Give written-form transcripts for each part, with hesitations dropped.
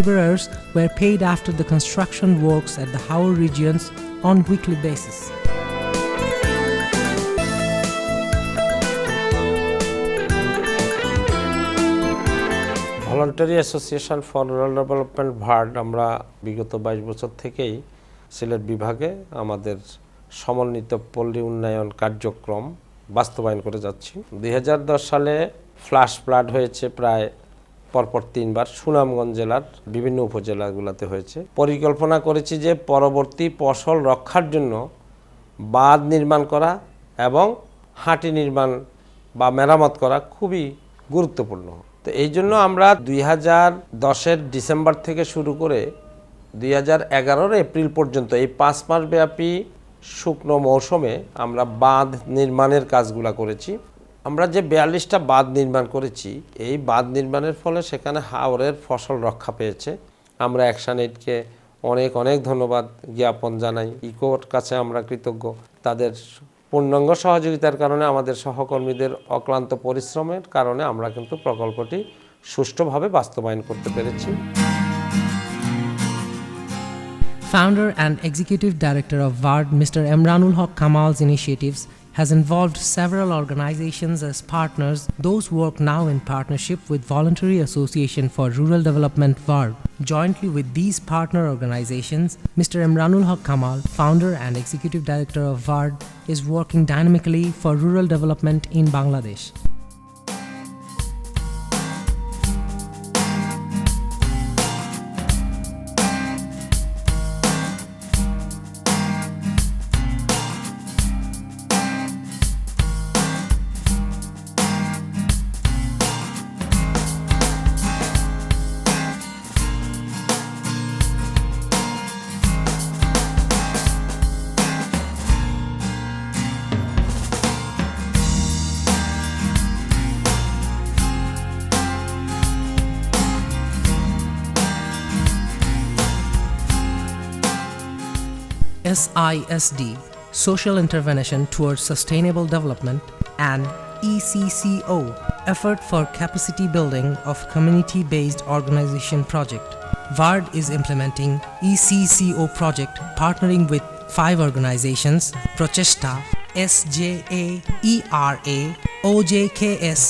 Laborers were paid after the construction works at the Howrah regions on weekly basis. Voluntary association for rural development VARD আমরা বিগত 22 বছর থেকেই সিলেট বিভাগে আমাদের সমন্বিত পল্লী উন্নয়ন কার্যক্রম বাস্তবায়ন করে যাচ্ছি। 2010 সালে ফ্ল্যাশ ফ্লাড হয়েছে প্রায় পরপর 3 বার সুনামগঞ্জ জেলার বিভিন্ন উপজেলাগুলোতে হয়েছে। পরিকল্পনা করেছি যে পরবর্তী ফসল রক্ষার জন্য বাঁধ নির্মাণ করা এবং হাঁটি নির্মাণ বা মেরামত করা খুবই গুরুত্বপূর্ণ। তো এই জন্য আমরা 2010-এর ডিসেম্বর থেকে শুরু করে 2011-র এপ্রিল পর্যন্ত এই 5 মাস ব্যাপী শুকনো মৌসুমে আমরা বাঁধ নির্মাণের কাজগুলো করেছি। আমরা যে 42টা বাঁধ নির্মাণ করেছি, এই বাঁধ নির্মাণের ফলে সেখানে হাওরের ফসল রক্ষা পেয়েছে। আমরা অ্যাকশন এইডকে অনেক অনেক ধন্যবাদ জ্ঞাপন জানাই। ইকোর কাছে আমরা কৃতজ্ঞ। তাদের পূর্ণাঙ্গ সহযোগিতার কারণে, আমাদের সহকর্মীদের অক্লান্ত পরিশ্রমের কারণে আমরা কিন্তু প্রকল্পটি সুষ্ঠুভাবে বাস্তবায়ন করতে পেরেছি। Founder and Executive Director of VARD, Mr. Emranul Haq Kamal's initiatives has involved several organizations as partners. Those work now in partnership with Voluntary Association for Rural Development VARD. Jointly with these partner organizations, Mr. Emranul Haq Kamal, founder and executive director of VARD, is working dynamically for rural development in Bangladesh. SISD, Social Intervention Towards Sustainable Development, and ECCO, Effort for Capacity Building of Community-Based Organization Project. VARD is implementing ECCO project partnering with 5 organizations: Prochesta, SJA, ERA, OJKS,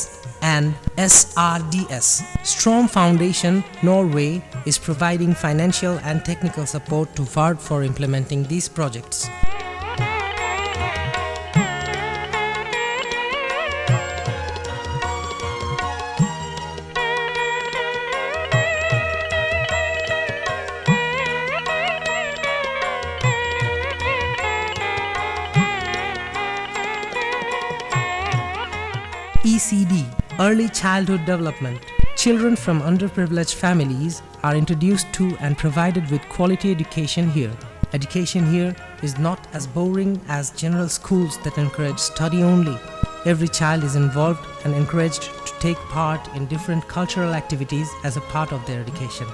and SRDS. Strom Foundation, Norway, is providing financial and technical support to VARD for implementing these projects. ECD, Early Childhood Development. Children from underprivileged families are introduced to and provided with quality education here. Education here is not as boring as general schools that encourage study only. Every child is involved and encouraged to take part in different cultural activities as a part of their education.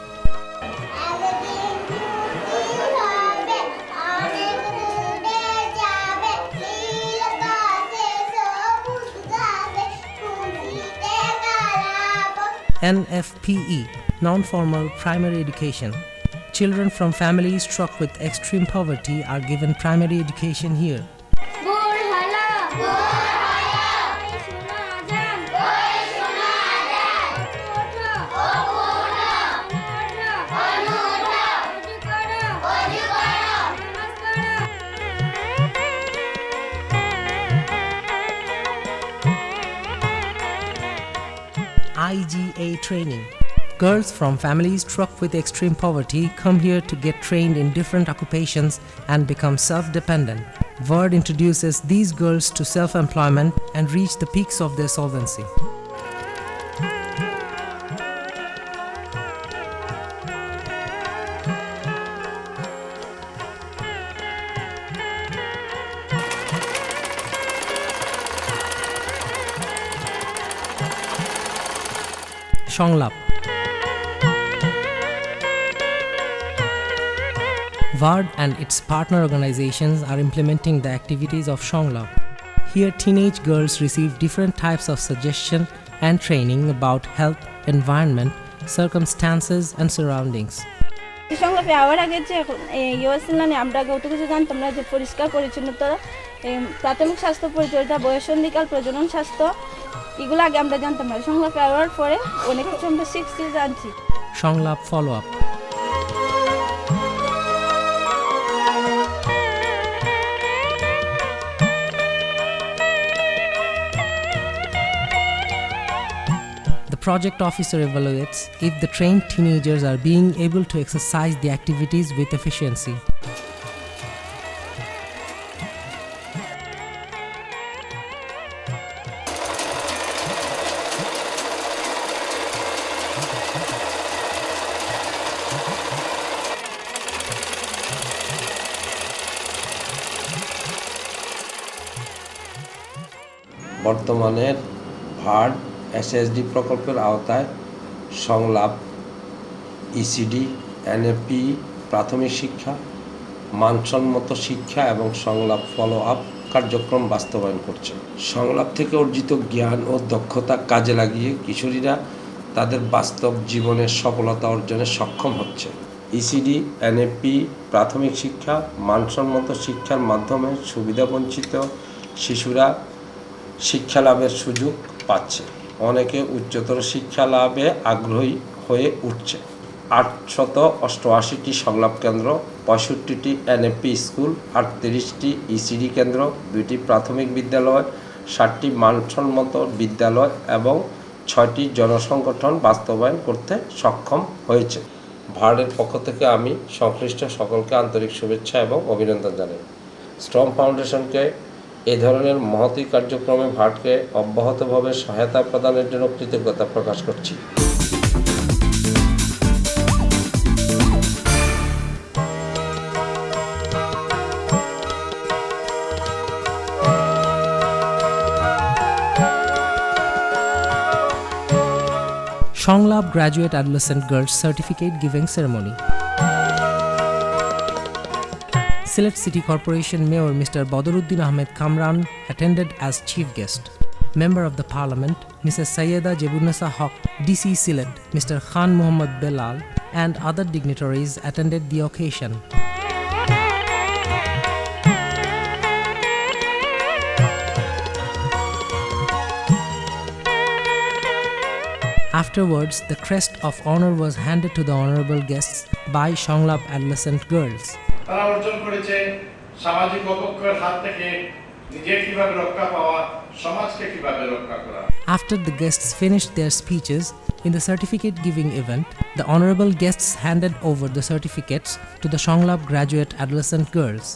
NFPE, Non-Formal Primary Education. Children from families struck with extreme poverty are given primary education here. IGA training. Girls from families struck with extreme poverty come here to get trained in different occupations and become self-dependent. VARD introduces these girls to self-employment and reach the peaks of their solvency. Shonglap. VARD and its partner organizations are implementing the activities of Shonglap. Here, teenage girls receive different types of suggestion and training about health, environment, circumstances, and surroundings. সংলাপে hour আগে যে ছিল না আমরা আগে অত কিছু জানতাম না যে পরিষ্কার পরিচ্ছন্নতা, প্রাথমিক স্বাস্থ্য পরিচর্যা, বয়সন্ধিকাল, প্রজনন স্বাস্থ্য, এগুলো আগে আমরা জানতাম না। সংলাপে আওয়ার পরে অনেক কিছু আমরা শিখছি, জানছি। সংলাপ follow up. The project officer evaluates if the trained teenagers are being able to exercise the activities with efficiency. বর্তমানে ভার্ড এসএসডি প্রকল্পের আওতায় সংলাপ, ইসিডি, এনএপি, প্রাথমিক শিক্ষা, মানসম্মত শিক্ষা এবং সংলাপ ফলো আপ কার্যক্রম বাস্তবায়ন করছে। সংলাপ থেকে অর্জিত জ্ঞান ও দক্ষতা কাজে লাগিয়ে কিশোরীরা তাদের বাস্তব জীবনের সফলতা অর্জনে সক্ষম হচ্ছে। ইসিডি, এনএপি, প্রাথমিক শিক্ষা, মানসম্মত শিক্ষার মাধ্যমে সুবিধাবঞ্চিত শিশুরা শিক্ষা লাভের সুযোগ পাচ্ছে। অনেকে উচ্চতর শিক্ষা লাভে আগ্রহী হয়ে উঠছে। 888টি সংলাপ কেন্দ্র, 65টি এনএপি স্কুল, 38টি ইসিডি কেন্দ্র, 2টি প্রাথমিক বিদ্যালয়, 7টি মানসম্মত বিদ্যালয় এবং 6টি জনসংগঠন বাস্তবায়ন করতে সক্ষম হয়েছে। ভার্ডের পক্ষ থেকে আমি সংশ্লিষ্ট সকলকে আন্তরিক শুভেচ্ছা এবং অভিনন্দন জানাই। স্ট্রম ফাউন্ডেশনকে এই ধরনের মহতী কার্যক্রমে ভার্ডকে অব্যাহতভাবে সহায়তা প্রদানের জন্য কৃতজ্ঞতা প্রকাশ করছি। Songlab Graduate Adolescent Girls Certificate Giving Ceremony. Sylhet City Corporation Mayor Mr. Badaruddin Ahmed Kamran attended as chief guest. Member of the Parliament Mrs. Sayyeda Jebunessa Haq, DC Sylhet, Mr. Khan Muhammad Belal and other dignitaries attended the occasion. Afterwards, the crest of honor was handed to the honorable guests by Songlab Adolescent Girls. তারা অর্জন করেছে সামাজিক অবক্ষয়ের হাত থেকে নিজে কিভাবে রক্ষা পাওয়া, সমাজকে কিভাবে রক্ষা করা। After the guests finished their speeches in the certificate giving event, the honorable guests handed over the certificates to the Songlab Graduate Adolescent Girls.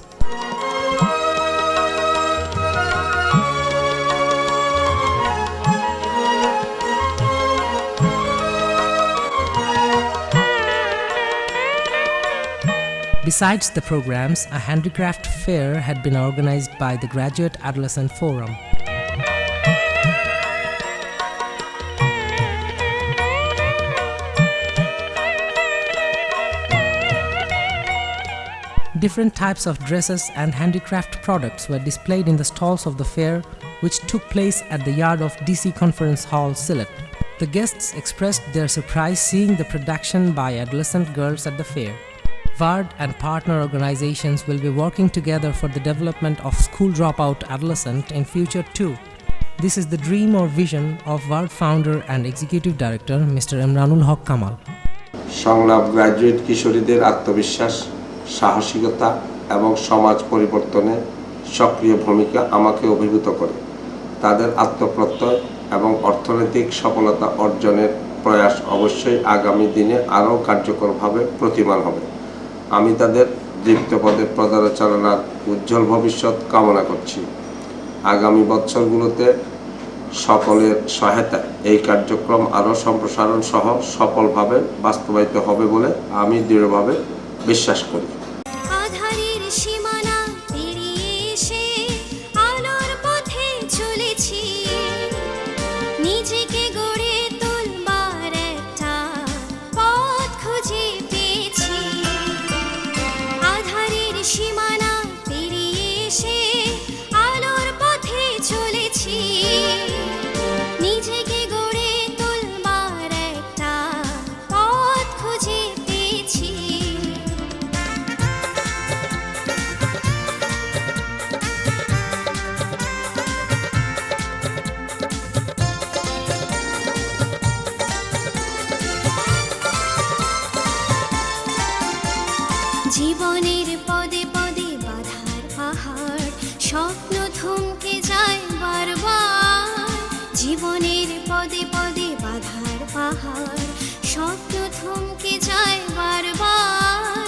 Besides the programs, a handicraft fair had been organized by the Graduate Adolescent Forum. Different types of dresses and handicraft products were displayed in the stalls of the fair, which took place at the yard of DC Conference Hall, Sylhet. The guests expressed their surprise seeing the production by adolescent girls at the fair. VARD and partner organizations will be working together for the development of school dropout adolescent in future too. This is the dream or vision of VARD founder and executive director Mr. Imranul Haq Kamal. সংলাপ graduate কিশোরীদের আত্মবিশ্বাস, সাহসিকতা এবং সমাজ পরিবর্তনে সক্রিয় ভূমিকা আমাকে অভিভূত করে। তাদের আত্মপ্রত্যয় এবং অর্থনৈতিক সফলতা অর্জনের প্রয়াস অবশ্যই আগামী দিনে আরও কার্যকরভাবে প্রতিমান হবে। আমি তাদের দীপ্ত পদে পদচারণার উজ্জ্বল ভবিষ্যৎ কামনা করছি। আগামী বছরগুলোতে সকলের সহায়তায় এই কার্যক্রম আরও সম্প্রসারণ সহ সফলভাবে বাস্তবায়িত হবে বলে আমি দৃঢ়ভাবে বিশ্বাস করি। জীবনের পদে পদে বাধার পাহাড়, স্বপ্ন থমকে যায় বারবার। জীবনের পদে পদে বাধার পাহাড়, স্বপ্ন থমকে যায় বারবার।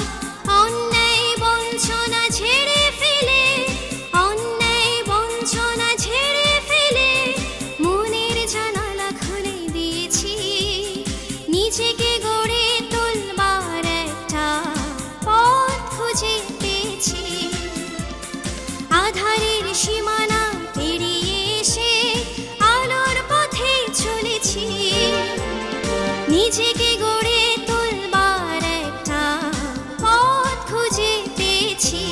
অন্যায় বঞ্চনা ঝেড়ে ফেলে, অন্যায় বঞ্চনা ঝেড়ে ফেলে মনের জানালা খুলে দিয়েছি। নিজেকে গড়ে তুলবার একটা পথ খুঁজে পেয়েছি। আধারের সীমানা পেরিয়ে এসে আলোর পথে চলেছি। নিজেকে গড়ে তুলবার একটা পথ খুঁজে পেয়েছি।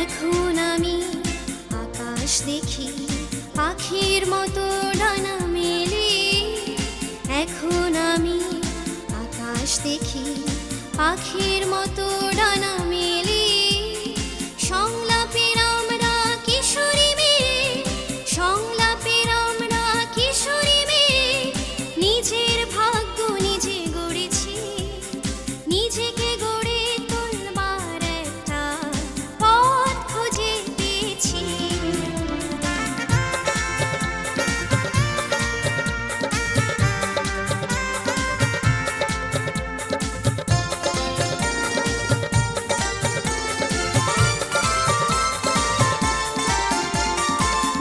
এখন আমি আকাশ দেখি পাখির মতো ডানা মেলে। এখন আমি আকাশ দেখি পাখির মতো ডানা মেলে। সংলাপের আমরা কিশোরী মেয়ে, সংলাপের আমরা কিশোরী মেয়ে, নিজের ভাগ্য নিজে গড়েছি। নিজেকে গড়ে তুলবার একটা পথ খুঁজে পেয়েছি।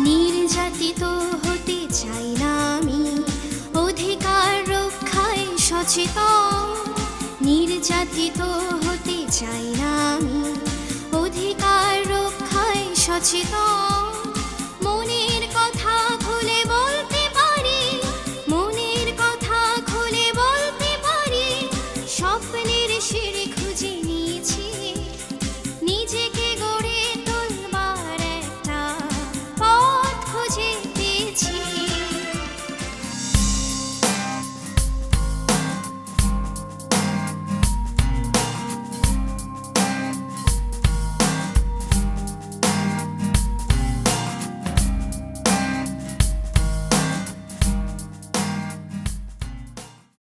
নির্যাতিত হতে চাই না আমি, অধিকার রক্ষায় সচেতন। নির্যাতিত হতে চাই না আমি, অধিকার রক্ষায় সচেতন।